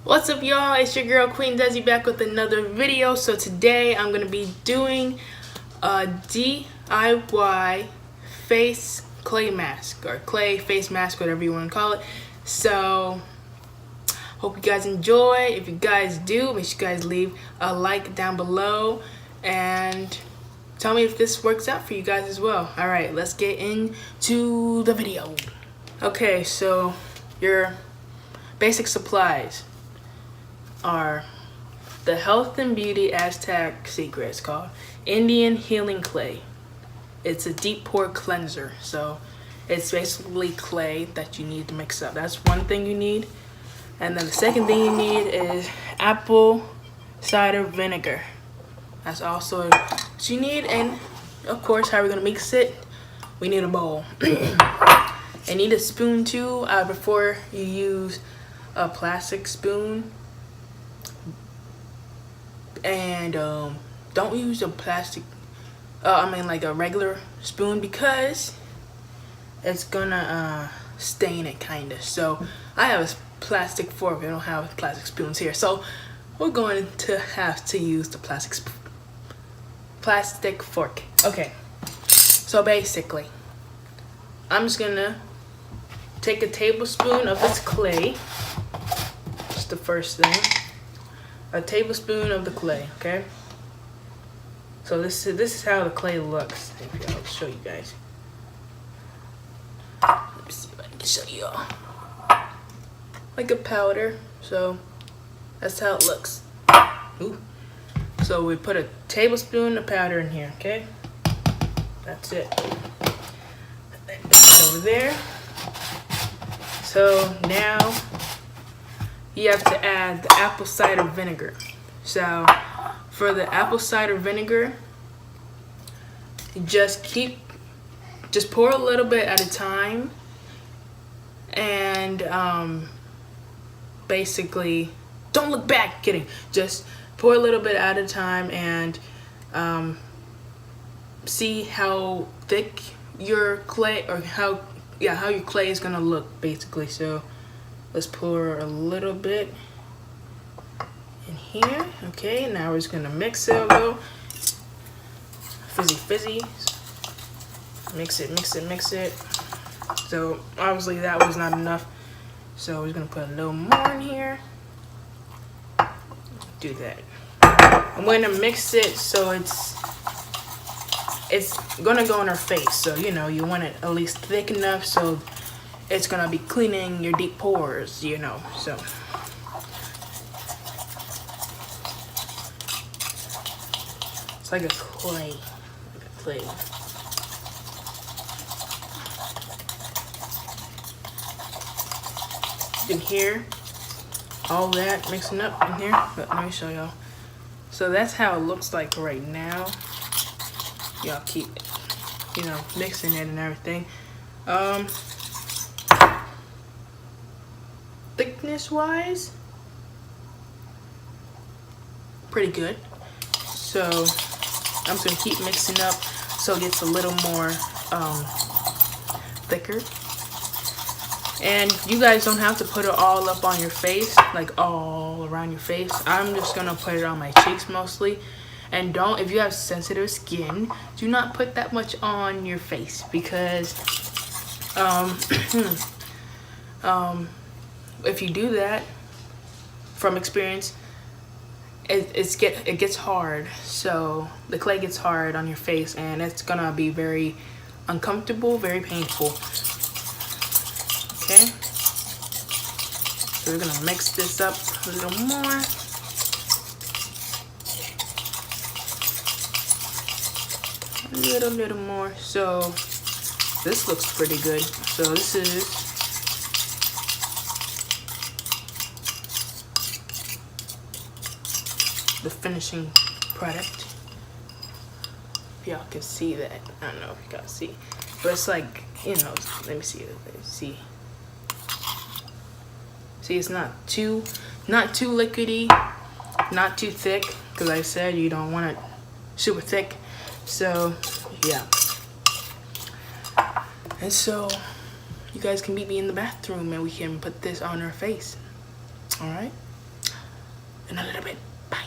What's up, y'all? It's your girl Queen Dezi back with another video. So today I'm gonna be doing a DIY face clay mask, or clay face mask, whatever you want to call it. So hope you guys enjoy. If you guys do, make sure you guys leave a like down below and tell me if this works out for you guys as well. All right, let's get into the video. Okay, so your basic supplies are the Health and Beauty Aztec Secret. It's called Indian Healing Clay. It's a deep pore cleanser, so it's basically clay that you need to mix up. That's one thing you need. And then the second thing you need is apple cider vinegar. That's also what you need. And of course, how we're gonna mix it, we need a bowl. And need a spoon too. Before you use a plastic spoon, and don't use a plastic like a regular spoon, because it's gonna stain it kinda. So I have a plastic fork. I don't have plastic spoons here, so we're going to have to use the plastic fork. Okay, so basically I'm just gonna take a tablespoon of this clay. Just the first thing. A tablespoon of the clay, okay? So this is how the clay looks. Maybe I'll show you guys. Let me see if I can show you all. Like a powder, so that's how it looks. Ooh. So we put a tablespoon of powder in here, okay? That's it. Put it over there. So now you have to add the apple cider vinegar. So for the apple cider vinegar, just pour a little bit at a time, and basically don't look back. Kidding. Just pour a little bit at a time, and see how thick your clay, or how your clay is gonna look basically. So let's pour a little bit in here. Okay, now we're just gonna mix it a little. Fizzy. Mix it. So obviously that was not enough, so we're gonna put a little more in here. Do that. I'm gonna mix it so it's gonna go on our face. So you know, you want it at least thick enough so it's gonna be cleaning your deep pores, you know. So it's like a clay, You can hear all that mixing up in here, but let me show y'all. So that's how it looks like right now. Y'all keep, you know, mixing it and everything. Thickness wise, pretty good. So I'm just gonna keep mixing up so it gets a little more thicker. And you guys don't have to put it all up on your face, like all around your face. I'm just gonna put it on my cheeks mostly. And if you have sensitive skin, do not put that much on your face, because if you do that, from experience, it gets hard. So the clay gets hard on your face, and it's gonna be very uncomfortable, very painful. Okay, so we're gonna mix this up a little more. A little more. So this looks pretty good. So this is the finishing product. If y'all can see that. I don't know if you guys see, but it's like, you know, let me see. See, it's not too liquidy, not too thick, because I said you don't want it super thick. So yeah, and so you guys can meet me in the bathroom and we can put this on our face. All right, in a little bit. Bye.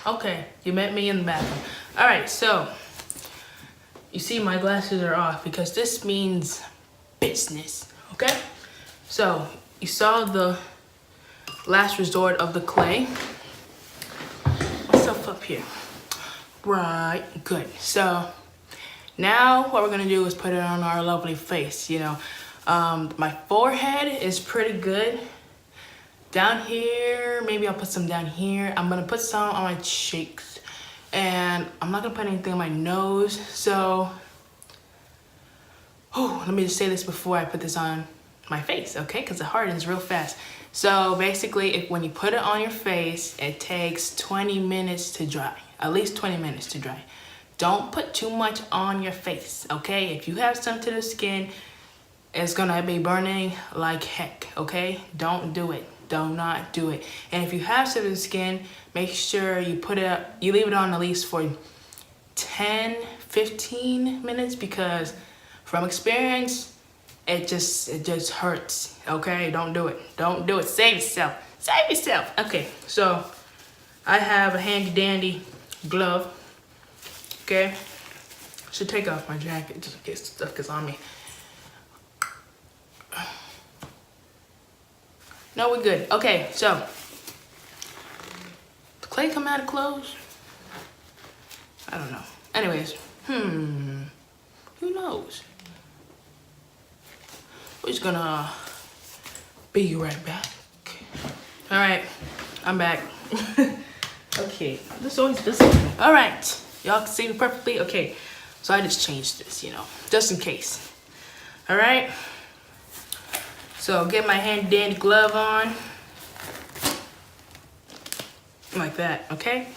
Okay, you met me in the bathroom. All right, so you see my glasses are off because this means business, okay? So you saw the last resort of the clay. What's up here? Right, good. So now what we're gonna do is put it on our lovely face, you know. My forehead is pretty good. Down here, maybe I'll put some down here. I'm gonna put some on my cheeks. And I'm not gonna put anything on my nose, so let me just say this before I put this on my face, okay? Because it hardens real fast. So basically, when you put it on your face, it takes 20 minutes to dry. At least 20 minutes to dry. Don't put too much on your face, okay? If you have sensitive skin, it's gonna be burning like heck, okay? Don't do it. Do not do it. And if you have sensitive skin, make sure you leave it on at least for 10, 15 minutes because from experience, it just hurts, okay? Don't do it. Don't do it. Save yourself. Save yourself. Okay, so I have a handy dandy glove, okay? Should take off my jacket just in case stuff gets on me. No, we're good. Okay, so the clay come out of clothes? I don't know. Anyways, who knows? We're just gonna be right back. All right, I'm back. Okay, this always does something. All right, y'all can see me perfectly. Okay, so I just changed this, you know, just in case. All right. So get my handy dandy glove on. Like that, okay?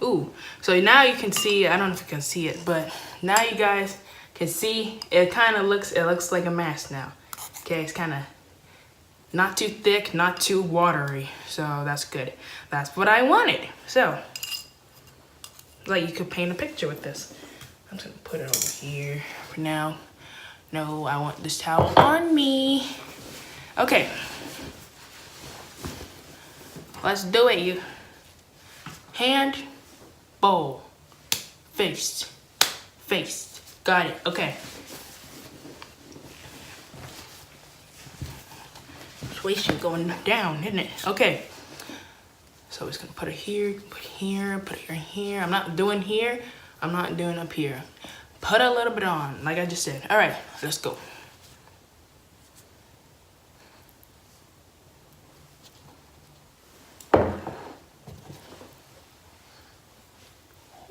Ooh, so now you can see, I don't know if you can see it, but now you guys can see it looks like a mask now. Okay, it's kind of not too thick, not too watery. So that's good. That's what I wanted. So, like you could paint a picture with this. I'm just gonna put it over here for now. No, I want this towel on me. Okay. Let's do it, you. Hand, bowl, face, face. Got it, okay. Situation going down, isn't it? Okay. So we're just gonna put it here, put it here, put it here. I'm not doing here, I'm not doing up here. Put a little bit on, like I just said. All right, let's go.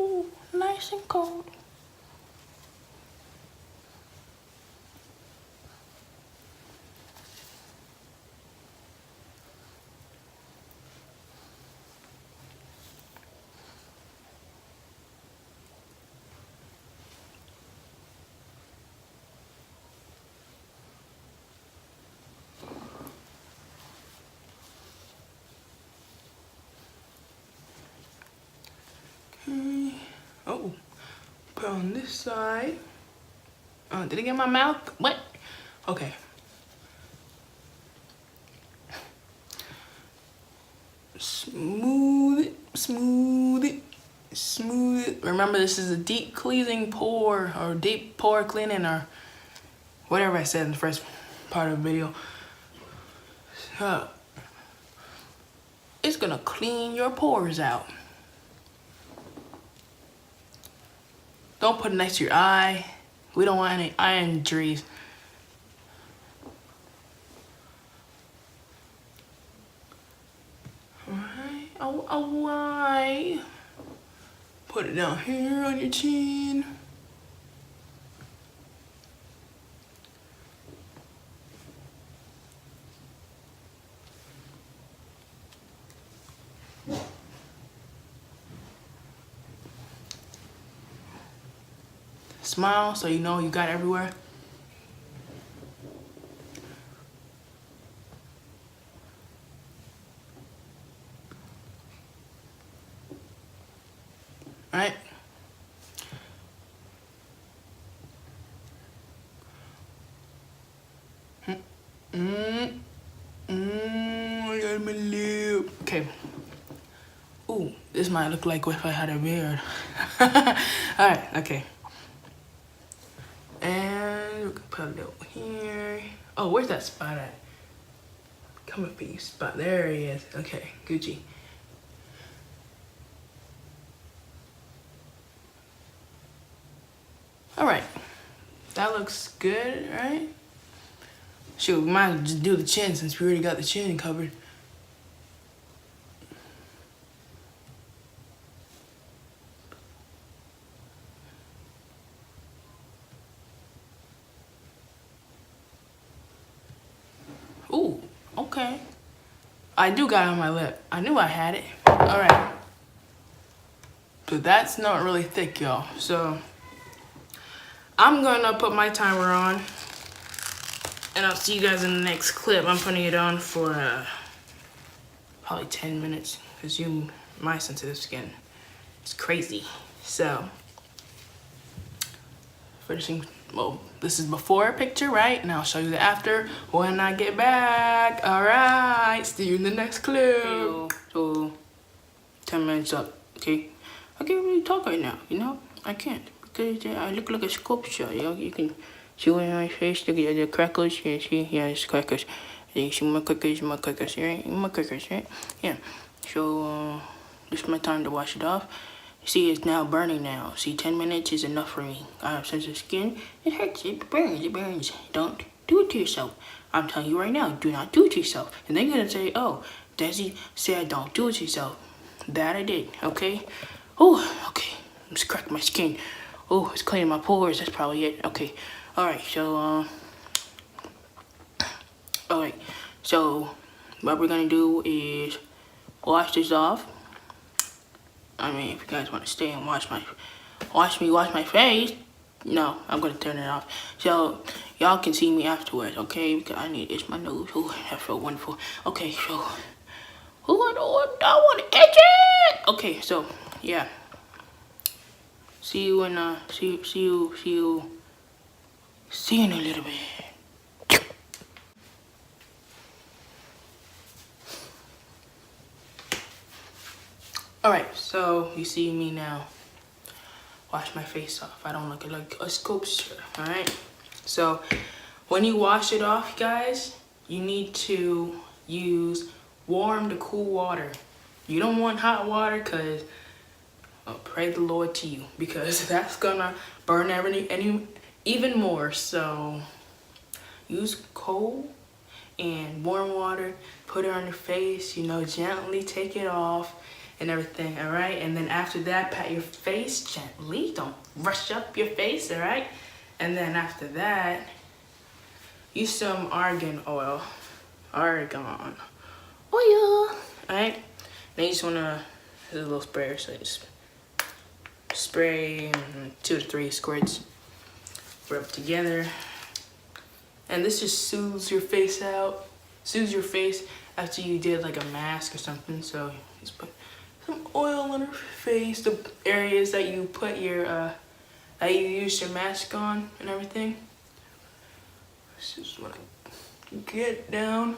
Ooh, nice and cold. Oh, put on this side. Did it get my mouth? What? Okay. Smooth it, smooth it, smooth it. Remember, this is a deep cleansing pore, or deep pore cleaning, or whatever I said in the first part of the video. It's gonna clean your pores out. Don't put it next to your eye. We don't want any eye injuries. Alright, alright. Put it down here on your chin. Smile so you know you got everywhere. All right. I got my lip. Okay. Ooh, this might look like if I had a beard. Alright, okay. And we can put a little here. Oh, where's that spot at? Come up here, spot. There he is. Okay, Gucci. Alright. That looks good, right? Shoot, we might as well just do the chin since we already got the chin covered. Ooh, okay. I do got it on my lip. I knew I had it. Alright. So that's not really thick, y'all. So I'm gonna put my timer on. And I'll see you guys in the next clip. I'm putting it on for probably 10 minutes. Because my sensitive skin, it's crazy. So, finishing, well, this is before picture, right? And I'll show you the after when I get back. All right, see you in the next clip. So, 10 minutes up, okay? I can't really talk right now, you know? I can't, because I look like a sculpture, you know? You can see what my face, look at the crackles, you see? Yeah, it's crackles. You see my crackers, right? My crackers, right? Yeah. So, this is my time to wash it off. See, it's now burning now. See, 10 minutes is enough for me. I have sensitive skin. It hurts, it burns. Don't do it to yourself. I'm telling you right now, do not do it to yourself. And they're gonna say, oh, Dezi said don't do it to yourself. That I did, okay? Oh, okay. I'm just cracking my skin. Oh, it's cleaning my pores. That's probably it. Okay. Alright, so, alright. So, what we're gonna do is wash this off. I mean, if you guys want to stay and watch me wash my face, no, I'm gonna turn it off. So, y'all can see me afterwards, okay? Because I need to itch my nose. Oh, that felt wonderful. Okay, so, I want to itch it. Okay, so, yeah. See you in in a little bit. Alright, so you see me now. Wash my face off. I don't look like a sculpture, alright? So when you wash it off, guys, you need to use warm to cool water. You don't want hot water because pray the Lord to you, because that's gonna burn even more. So use cold and warm water, put it on your face, you know, gently take it off and everything, all right? And then after that, pat your face gently. Don't rush up your face, all right? And then after that, use some argan oil, all right? Then you just wanna, there's a little sprayer, so just spray 2 to 3 squirts, rub together. And this just soothes your face out, soothes your face after you did like a mask or something. So just put some oil on your face, the areas that you put your, that you use your mask on and everything. This is what I get down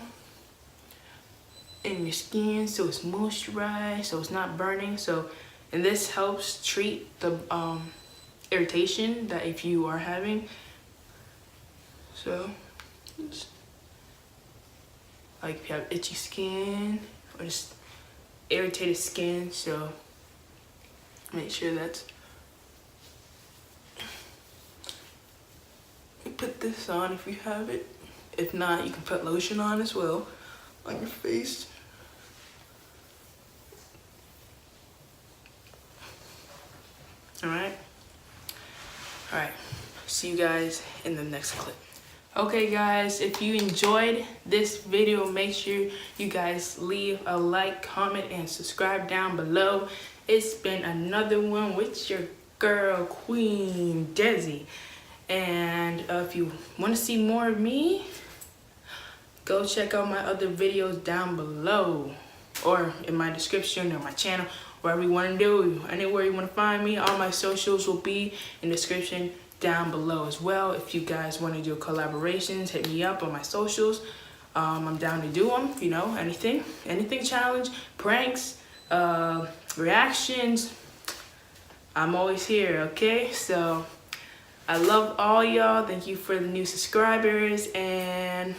in your skin so it's moisturized, so it's not burning. So, and this helps treat the irritation that if you are having. So, like if you have itchy skin or just irritated skin, so make sure that's, you put this on if you have it. If not, you can put lotion on as well on your face. Alright, see you guys in the next clip. Okay guys, if you enjoyed this video, make sure you guys leave a like, comment, and subscribe down below. It's been another one with your girl, Queen Dezi. And if you want to see more of me, go check out my other videos down below, or in my description, or my channel, wherever you want to do. Anywhere you want to find me, all my socials will be in the description down below as well. If you guys want to do collaborations, hit me up on my socials. I'm down to do them, you know, anything challenge, pranks, reactions. I'm always here, okay? So I love all y'all. Thank you for the new subscribers, and